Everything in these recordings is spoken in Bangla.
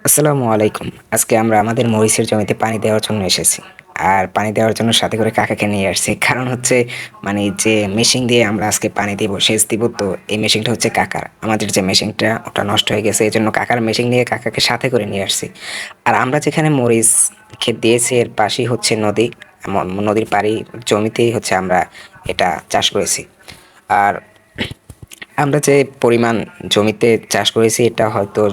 আসসালামু আলাইকুম। আজকে আমরা আমাদের মরিচের জমিতে পানি দেওয়ার জন্য এসেছি। আর পানি দেওয়ার জন্য সাথে করে কাকাকে নিয়ে আসছি। কারণ হচ্ছে মানে যে মেশিন দিয়ে আমরা আজকে পানি দিব, সেচ দিব, তো এই মেশিনটা হচ্ছে কাকার। আমাদের যে মেশিনটা ওটা নষ্ট হয়ে গেছে। এজন্য কাকার মেশিন নিয়ে কাকাকে সাথে করে নিয়ে আসছি। আর আমরা যেখানে মরিচ ক্ষেত দিয়েছি এর পাশেই হচ্ছে নদী। নদীর পাড়ি জমিতেই হচ্ছে আমরা এটা চাষ করেছি। আর আমরা যে পরিমাণ জমিতে চাষ করেছি এটা হয়তো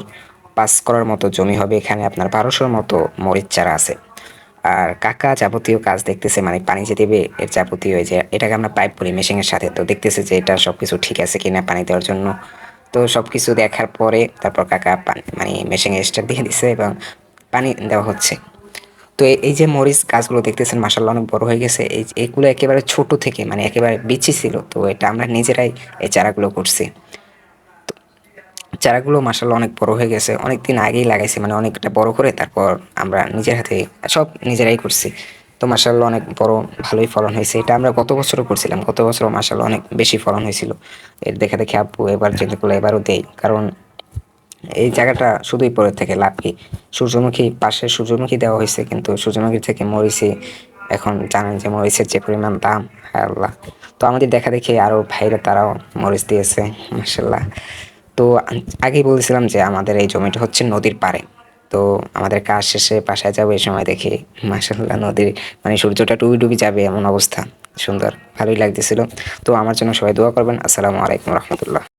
৫ করার মতো জমি হবে। এখানে আপনার ১২০০-র মতো মরিচ চারা আছে। আর কাকা যাবতীয় কাজ দেখতেছে, মানে পানি যে দেবে এর যাবতীয় এই যে এটাকে আমরা পাইপ বলি মেশিনের সাথে, তো দেখতেছে যে এটা সবকিছু ঠিক আছে কিনা পানি দেওয়ার জন্য। তো সবকিছু দেখার পরে তারপর কাকা মানে মেশিনে স্টার্ট দিয়ে দিছে এবং পানি দেওয়া হচ্ছে। তো এই যে মরিচ গাছগুলো দেখতেছেন মাশাআল্লাহ অনেক বড় হয়ে গেছে। এগুলো একেবারে ছোট থেকে মানে একেবারে বিচি ছিল, তো এটা আমরা নিজেরাই এই চারাগুলো করছি। চারাগুলো মাশাআল্লাহ অনেক বড় হয়ে গেছে। অনেকদিন আগেই লাগাইছি, মানে অনেকটা বড় করে তারপর আমরা নিজের হাতে সব নিজেরাই করছি। তো মাশাআল্লাহ অনেক বড়, ভালোই ফলন হয়েছে। এটা আমরা গত বছরও করছিলাম। গত বছরও মাশাআল্লাহ অনেক বেশি ফলন হয়েছিল। এর দেখে দেখে আব্বু এবার চিন্তা করলো এবারও দেই। কারণ এই জায়গাটা শুধুই পড়ে থাকে, লাভ কি? সূর্যমুখী পাশে সূর্যমুখী দেওয়া হয়েছে, কিন্তু সূর্যমুখী থেকে মরিচে এখন জানেন যে মরিচের যে পরিমাণ দাম, হায় আল্লাহ। তো আমাদের দেখা দেখি আরো ভাইরা তারাও মরিচ দিয়েছে, মাশাআল্লাহ। তো আগেই বলছিলাম যে আমাদের এই জমিটা হচ্ছে নদীর পাড়ে। তো আমাদের কাজ শেষে বাসায় যাবো এই সময় দেখি মাশাআল্লাহ নদীর মানে সূর্যটা ডুবি ডুবি যাবে এমন অবস্থা। সুন্দর, ভালোই লাগতেছিল। তো আমার জন্য সবাই দোয়া করবেন। আসসালামু আলাইকুম রহমতুল্লাহ।